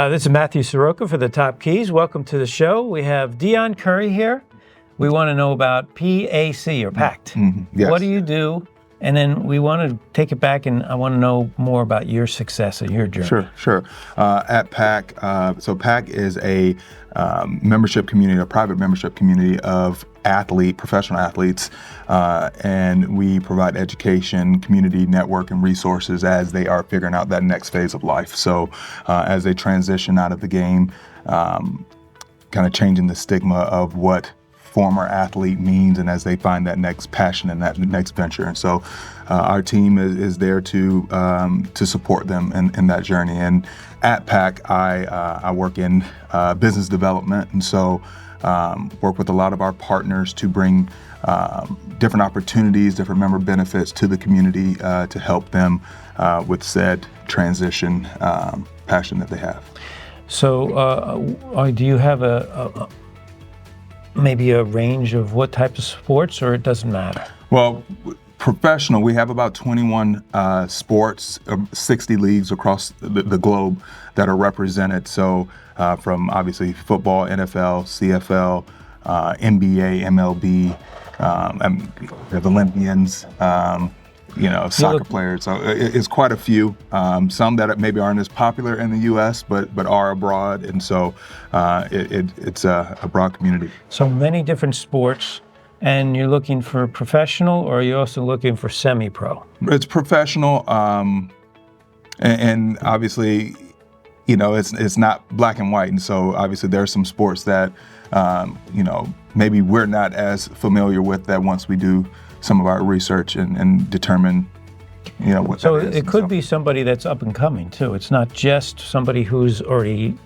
This is Matthew Soroka for the Top Keys. Welcome to the show. We have Deon Curry here. We want to know about PAC or PAC. Yes. What do you do? And then we want to take it back, and I want to know more about your success and your journey. Sure. At PAC, so PAC is a membership community, a private membership community of professional athletes, and we provide education, community network, and resources as they are figuring out that next phase of life. So as they transition out of the game, kind of changing the stigma of what former athlete means, and as they find that next passion and that next venture. And so our team is there to support them in that journey. And at PAC, I work in business development, and so work with a lot of our partners to bring different opportunities, different member benefits to the community to help them with said transition passion that they have. So do you have maybe a range of what type of sports, or it doesn't matter? Well, professional, we have about 21 sports, 60 leagues across the globe that are represented. So from obviously football, NFL, CFL, NBA, MLB, we have Olympians, soccer players. So it's quite a few. Some that maybe aren't as popular in the U.S., but are abroad, and so it's a broad community. So many different sports, and you're looking for professional, or are you also looking for semi-pro? It's professional, and obviously, it's not black and white, and so obviously there are some sports that maybe we're not as familiar with, that once we do some of our research and determine, what so that is. it could be somebody that's up and coming too. It's not just somebody who's already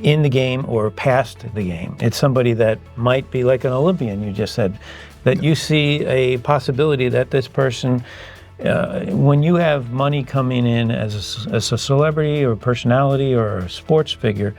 in the game or past the game. It's somebody that might be like an Olympian, you just said, that you see a possibility that this person, when you have money coming in as a celebrity or a personality or a sports figure,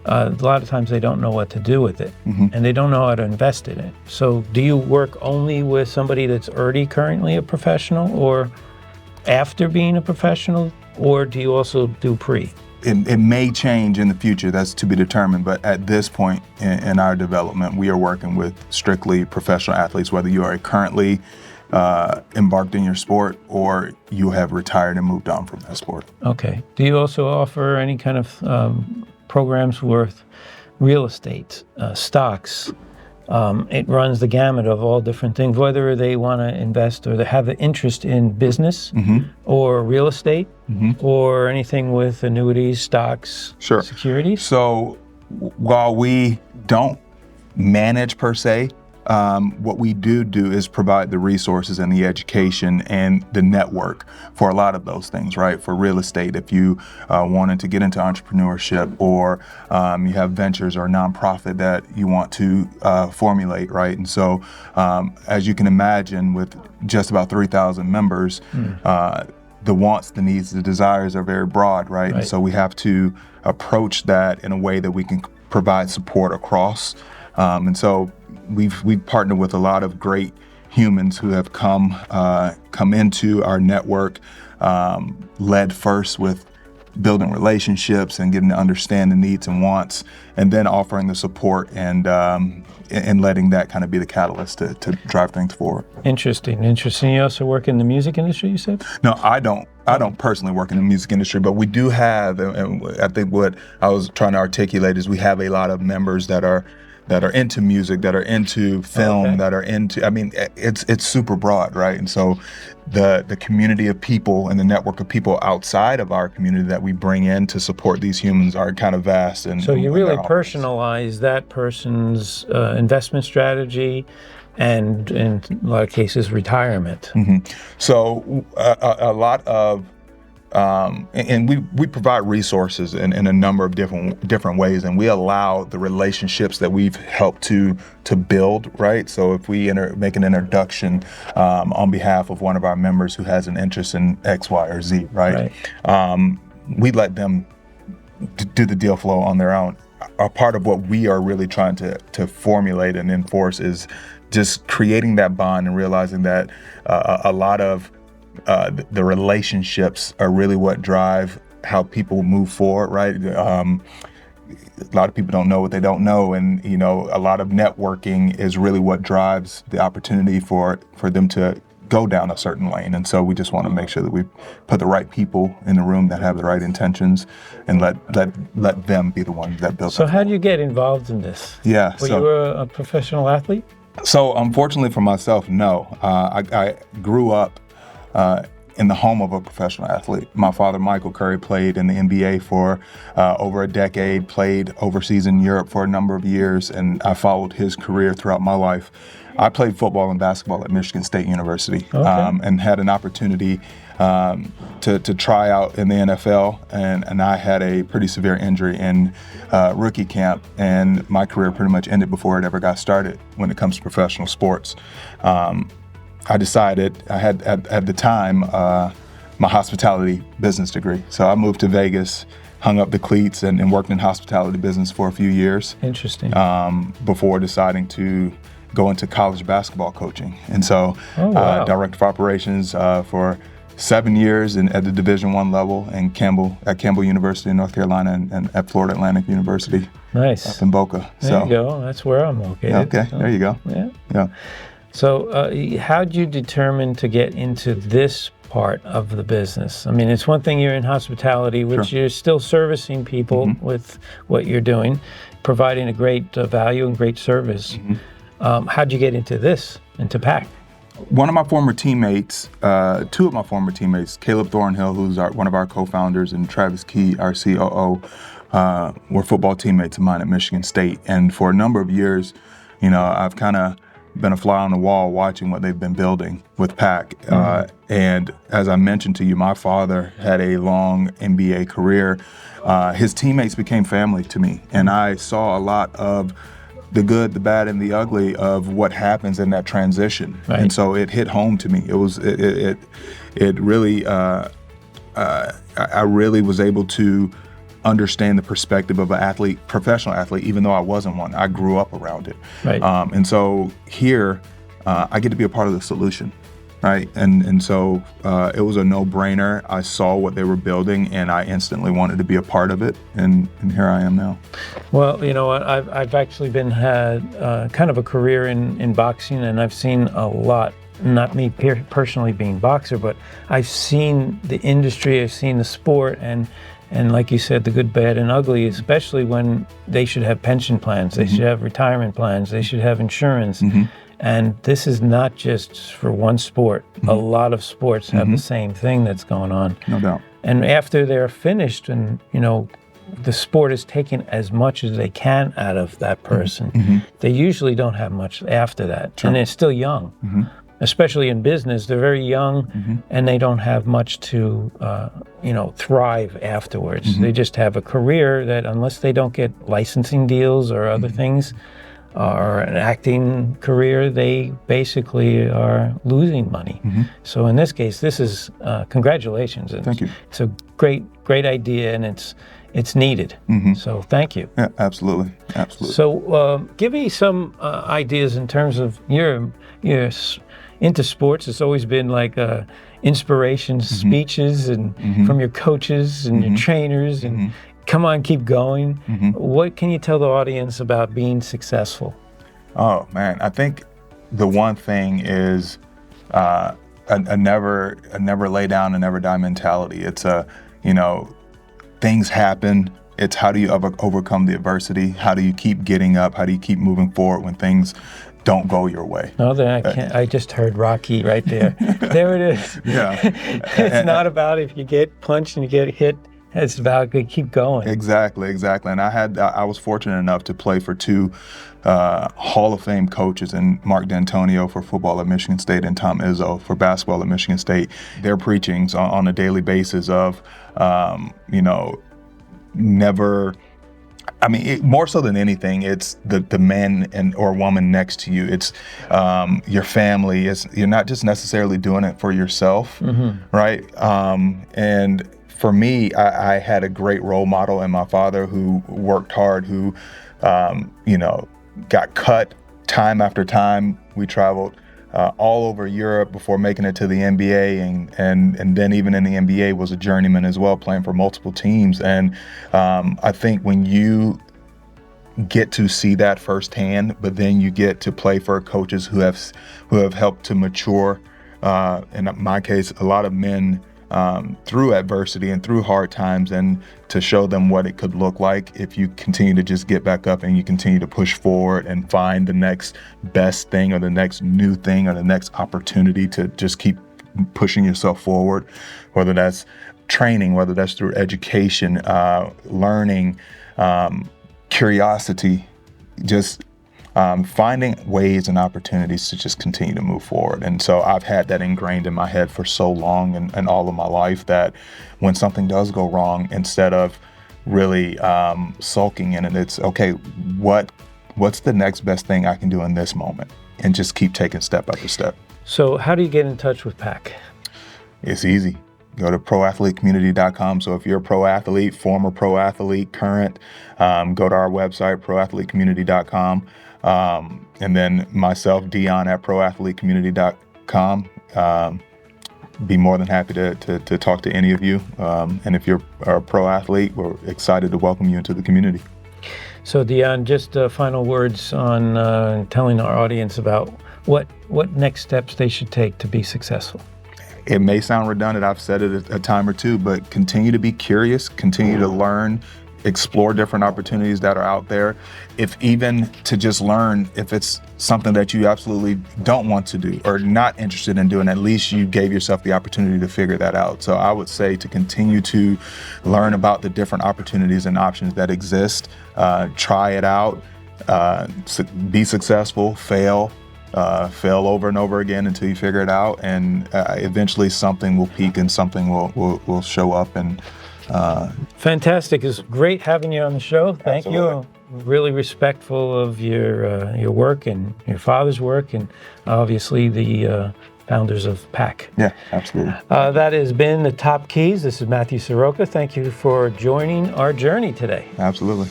a lot of times they don't know what to do with it, and they don't know how to invest in it. So do you work only with somebody that's already currently a professional, or after being a professional, or do you also do pre? It may change in the future, that's to be determined, but at this point in our development, we are working with strictly professional athletes, whether you are currently embarked in your sport or you have retired and moved on from that sport. Okay. Do you also offer any kind of programs worth real estate, stocks? It runs the gamut of all different things, whether they want to invest or they have an interest in business or real estate or anything with annuities, stocks, securities. So while we don't manage per se, what we do is provide the resources and the education and the network for a lot of those things, right? For real estate, if you wanted to get into entrepreneurship, or you have ventures or nonprofit that you want to formulate, right? And so, as you can imagine, with just about 3,000 members, the wants, the needs, the desires are very broad, right? And so we have to approach that in a way that we can provide support across. And so we've partnered with a lot of great humans who have come into our network, led first with building relationships and getting to understand the needs and wants, and then offering the support and letting that kind of be the catalyst to drive things forward. Interesting. You also work in the music industry, you said? No, I don't personally work in the music industry, but we do have, and I think what I was trying to articulate is we have a lot of members that are into music, that are into film, that are into, it's super broad, right? And so the community of people and the network of people outside of our community that we bring in to support these humans are kind of vast. And so you really personalize that person's investment strategy and, in a lot of cases, retirement. So a lot of, and we provide resources in a number of different ways, and we allow the relationships that we've helped to build, right? So if we make an introduction on behalf of one of our members who has an interest in X, Y, or Z, right? We let them do the deal flow on their own. A part of what we are really trying to formulate and enforce is just creating that bond and realizing that a lot of the relationships are really what drive how people move forward, right? a lot of people don't know what they don't know, and a lot of networking is really what drives the opportunity for them to go down a certain lane. And so we just want to make sure that we put the right people in the room that have the right intentions, and let them be the ones that build. So how do you get involved in this? Yeah. Were you a professional athlete? So unfortunately for myself, no. I grew up in the home of a professional athlete. My father, Michael Curry, played in the NBA for over a decade, played overseas in Europe for a number of years, and I followed his career throughout my life. I played football and basketball at Michigan State University, and had an opportunity to try out in the NFL, and I had a pretty severe injury in rookie camp, and my career pretty much ended before it ever got started when it comes to professional sports. I decided, I had at the time my hospitality business degree, so I moved to Vegas, hung up the cleats, and worked in hospitality business for a few years. Interesting. Before deciding to go into college basketball coaching. And so director of operations for 7 years at the Division I level at Campbell University in North Carolina, and at Florida Atlantic University. Nice. Up in Boca. There you go. That's where I'm located. Okay, there you go. Yeah. So how did you determine to get into this part of the business? I mean, it's one thing you're in hospitality, which you're still servicing people with what you're doing, providing a great value and great service. How'd you get into this, into PAC? One of my former teammates, two of my former teammates, Caleb Thornhill, who's one of our co-founders, and Travis Key, our COO, were football teammates of mine at Michigan State. And for a number of years, I've kind of been a fly on the wall watching what they've been building with PAC. And as I mentioned to you, my father had a long NBA career. His teammates became family to me, and I saw a lot of the good, the bad, and the ugly of what happens in that transition. Right. And so it hit home to me. It really, I really was able to understand the perspective of an athlete, professional athlete, even though I wasn't one. I grew up around it. Right. And so here, I get to be a part of the solution. Right. And so it was a no-brainer. I saw what they were building, and I instantly wanted to be a part of it. And here I am now. Well, you know what? I've actually had kind of a career in boxing, and I've seen a lot. Not me personally being a boxer, but I've seen the industry, I've seen the sport, and like you said, the good, bad, and ugly, especially when they should have pension plans, they should have retirement plans, they should have insurance. And this is not just for one sport. A lot of sports have the same thing that's going on. No doubt. And after they're finished, and the sport is taking as much as they can out of that person, they usually don't have much after that. And they're still young. Especially in business, they're very young, and they don't have much to, thrive afterwards. They just have a career that, unless they don't get licensing deals or other things, or an acting career, they basically are losing money. So in this case, this is congratulations. Thank you. It's a great idea, and it's needed. So thank you. Yeah, absolutely. So give me some ideas in terms of your into sports. It's always been like inspiration speeches and from your coaches and your trainers and come on, keep going. What can you tell the audience about being successful? Oh man, I think the one thing is a never lay down and never die mentality. It's things happen. It's how do you overcome the adversity? How do you keep getting up? How do you keep moving forward when things don't go your way? No, I just heard Rocky right there. There it is. Yeah. It's not about if you get punched and you get hit. It's about keep going. Exactly. And I was fortunate enough to play for two Hall of Fame coaches, and Mark D'Antonio for football at Michigan State and Tom Izzo for basketball at Michigan State. Their preachings on a daily basis of, never. I mean, more so than anything, it's the man or woman next to you. It's your family. You're not just necessarily doing it for yourself, right? And for me, I had a great role model in my father, who worked hard, who, got cut time after time. We traveled all over Europe before making it to the NBA, and then even in the NBA was a journeyman as well, playing for multiple teams. And I think when you get to see that firsthand, but then you get to play for coaches who have helped to mature, in my case, a lot of men through adversity and through hard times, and to show them what it could look like if you continue to just get back up and you continue to push forward and find the next best thing or the next new thing or the next opportunity to just keep pushing yourself forward, whether that's training, whether that's through education, learning, curiosity, just finding ways and opportunities to just continue to move forward. And so I've had that ingrained in my head for so long and all of my life, that when something does go wrong, instead of really sulking in it, it's okay, what's the next best thing I can do in this moment, and just keep taking step after step. So how do you get in touch with PAC? It's easy. Go to proathletecommunity.com. So if you're a pro athlete, former pro athlete, current, go to our website, proathletecommunity.com. And then myself, Deon, at proathletecommunity.com. Be more than happy to talk to any of you. And if you're a pro athlete, we're excited to welcome you into the community. So Deon, just final words on telling our audience about what next steps they should take to be successful. It may sound redundant, I've said it a time or two, but continue to be curious, continue to learn, explore different opportunities that are out there. If even to just learn if it's something that you absolutely don't want to do or not interested in doing, at least you gave yourself the opportunity to figure that out. So I would say to continue to learn about the different opportunities and options that exist, try it out, be successful, fail over and over again until you figure it out, and eventually something will peak and something will show up. And fantastic! It's great having you on the show. Thank Absolutely. you. Really respectful of your work and your father's work, and obviously the founders of PAC. Yeah, absolutely. That has been the Top Keys. This is Matthew Soroka. Thank you for joining our journey today. Absolutely.